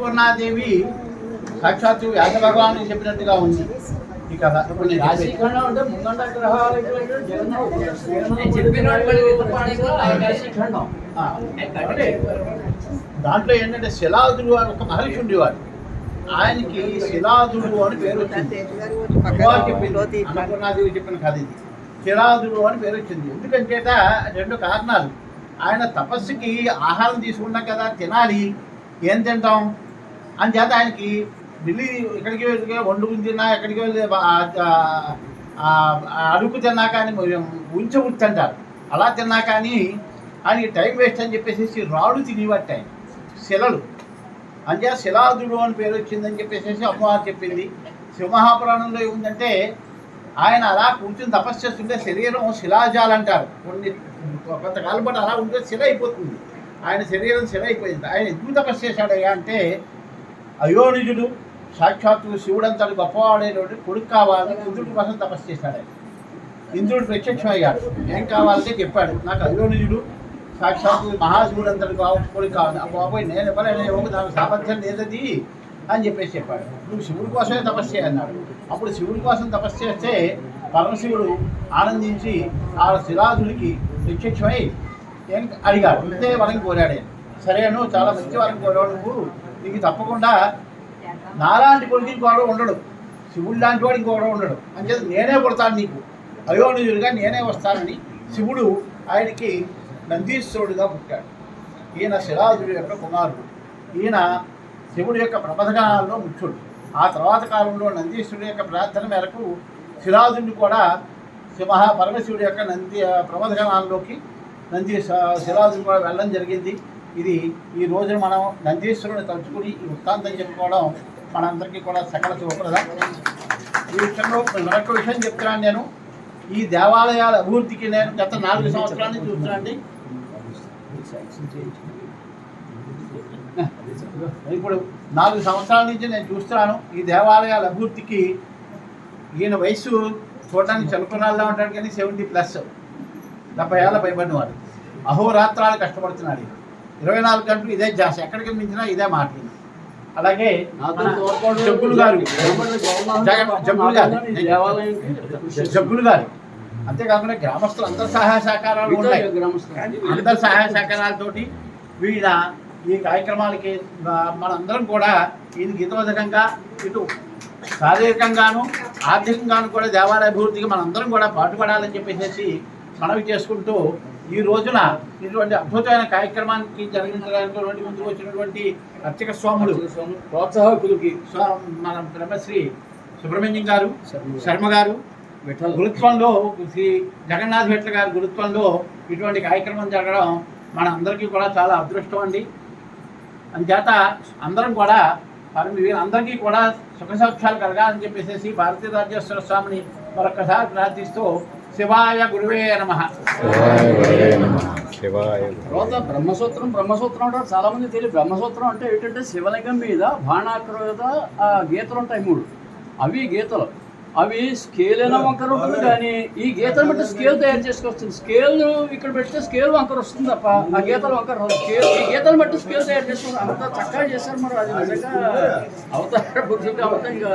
అన్నపూర్ణాదేవి సాక్షాత్తు వ్యాస భగవాను చెప్పినట్టుగా ఉంది ఈ కథ. రాశిఖండం అంటే ముందంట గ్రహాలకి దాంట్లో ఏంటంటే శిలాదుడు అని ఒక మహర్షి ఉండేవాడు. ఆయనకి శిలాదుడు అని పేరు వచ్చింది. అన్నపూర్ణాదేవి చెప్పిన కథ ఇది. శిలాదుడు అని పేరు వచ్చింది. ఎందుకంటే రెండు కారణాలు. ఆయన తపస్సుకి ఆహారం తీసుకున్నాం కదా, తినాలి, ఏం తింటాం అని చేత ఆయనకి ఢిల్లీ ఎక్కడికి వెళ్ళి వండుకుని తిన్నా, ఎక్కడికి వెళ్ళి అడుగు తిన్నా కానీ ఉంచవచ్చు అంటారు. అలా తిన్నా కానీ ఆయనకి టైం వేస్ట్ అని చెప్పేసి రాడు తినేవాటి ఆయన శిలలు. అంతే శిలాదుడు అని పేరు వచ్చిందని చెప్పేసి అమ్మవారు చెప్పింది. శివమహాపురాణంలో ఏముందంటే ఆయన అలా కూర్చుని తపస్సు చేస్తుంటే శరీరం శిలాజాలు అంటారు. కొంతకాలం పాటు అలా ఉంటే శిల అయిపోతుంది. ఆయన శరీరం శిల అయిపోయింది. ఆయన ఎందుకు తపస్సు చేశాడయ్యా అంటే అయోనిజుడు సాక్షాత్తు శివుడంతటి గొప్పవాడైనటువంటి కొడుకు కావాలని ఇంద్రుడి కోసం తపస్సు చేశాడు. ఆయన ఇంద్రుడు ప్రత్యక్షమయ్యాడు. ఏం కావాలంటే చెప్పాడు, నాకు అయోనిజుడు సాక్షాత్తు మహాశివుడు అంతటి కొడుకు కావాలి. బాబోయ్ నేను ఎవరైనా నాకు సామర్థ్యం లేదది అని చెప్పేసి చెప్పాడు. నువ్వు శివుడి కోసమే తపస్సు చేయన్నాడు. అప్పుడు శివుడి కోసం తపస్సు చేస్తే పరమశివుడు ఆనందించి ఆ శిలాదుడికి ప్రత్యక్షమై ఏం అడిగాడు. ఇంతే వరం కోరాడు. సరేను, చాలా మంచి వరం కోరాడు, నువ్వు నీకు తప్పకుండా నాలాంటి కొడుకు ఇంకోడో ఉండడు, శివుడు లాంటి వాడు ఇంకోడో ఉండడు అని చెప్పి నేనే కొడతాను నీకు, అయోనిజుడిగా నేనే వస్తానని శివుడు ఆయనకి నందీశ్వరుడిగా పుట్టాడు. ఈయన శిలాదుడి యొక్క కుమారుడు. ఈయన శివుడి యొక్క ప్రమథగణాల్లో ముఖ్యుడు. ఆ తర్వాత కాలంలో నందీశ్వరుడి యొక్క ప్రార్థన మేరకు శిలాదుడిని కూడా పరమశివుడి యొక్క ప్రమథగణాల్లోకి శిలాదుడిని కూడా వెళ్ళడం జరిగింది. ఇది ఈ రోజున మనం నందీశ్వరుని తలుచుకుని ఈ వృత్తాంతం చెప్పుకోవడం మనందరికీ కూడా సకల శుభప్రద. ఈ విషయంలో మరొక విషయం చెప్తున్నాను. నేను ఈ దేవాలయాల అభివృద్ధికి నేను గత 4 సంవత్సరాల నుంచి చూస్తున్నానండి. ఇప్పుడు 4 సంవత్సరాల నుంచి నేను చూస్తున్నాను ఈ దేవాలయాల అభివృద్ధికి. ఈయన వయసు చూడడానికి చలుకునాల్లో ఉంటాడు కానీ 70+, 70 ఏళ్ళ పైబడిన వాడు. అహోరాత్రాలు కష్టపడుతున్నాడు. 24 గంటలు ఇదే జాస్, ఎక్కడికి మించినా ఇదే మాట. అలాగే జగ్గులు గారు అంతేకాకుండా గ్రామస్తులు అందరి సహాయ సహకారాలు ఉన్నాయి. అందరి సహాయ సహకారాలతోటి వీళ్ళ ఈ కార్యక్రమాలకి మనందరం కూడా ఇది గీతోదకంగా ఇటు శారీరకంగాను ఆర్థికంగాను కూడా దేవాలయ అభివృద్ధికి మనందరం కూడా పాటుపడాలని చెప్పేసి మనవి చేసుకుంటూ ఈ రోజున ఇటువంటి అద్భుతమైన కార్యక్రమానికి జరిగించడానికి ముందుకు వచ్చినటువంటి అర్చక స్వాములు ప్రోత్సాహకులకి మన బ్రహ్మశ్రీ సుబ్రహ్మణ్యం గారు, శర్మ గారు గురుత్వంలో, శ్రీ జగన్నాథ్ భెట్ల గారి గురుత్వంలో ఇటువంటి కార్యక్రమం జరగడం మన అందరికీ కూడా చాలా అదృష్టం అండి. అందుచేత అందరం కూడా వీరందరికీ కూడా సుఖ సౌఖ్యాలు కలగాలని చెప్పేసి భారతీయ రాజేశ్వర స్వామిని మరొకసారి ప్రార్థిస్తూ శివాయ గురువే నమః. తర్వాత బ్రహ్మసూత్రం అంటే చాలా మంది తెలియదు. బ్రహ్మసూత్రం అంటే ఏంటంటే శివలింగం మీద బాణాకృత గీతలు ఉంటాయి 3. అవి గీతలు, అవి స్కేల్ అయినా వంకర ఉంటుంది. కానీ ఈ గీతలు బట్టి స్కేల్ తయారు చేసుకొస్తుంది. స్కేల్ ఇక్కడ పెడితే స్కేల్ వంకర వస్తుంది తప్ప ఆ గీతలు వంకర స్కేల్ ఈ గీతలు బట్టి స్కేల్ తయారు చేసుకుంటారు. అంత చక్కగా చేశారు. మరి అది నిజంగా అవతార బుద్ధిగా అవుతాయి. ఇంకా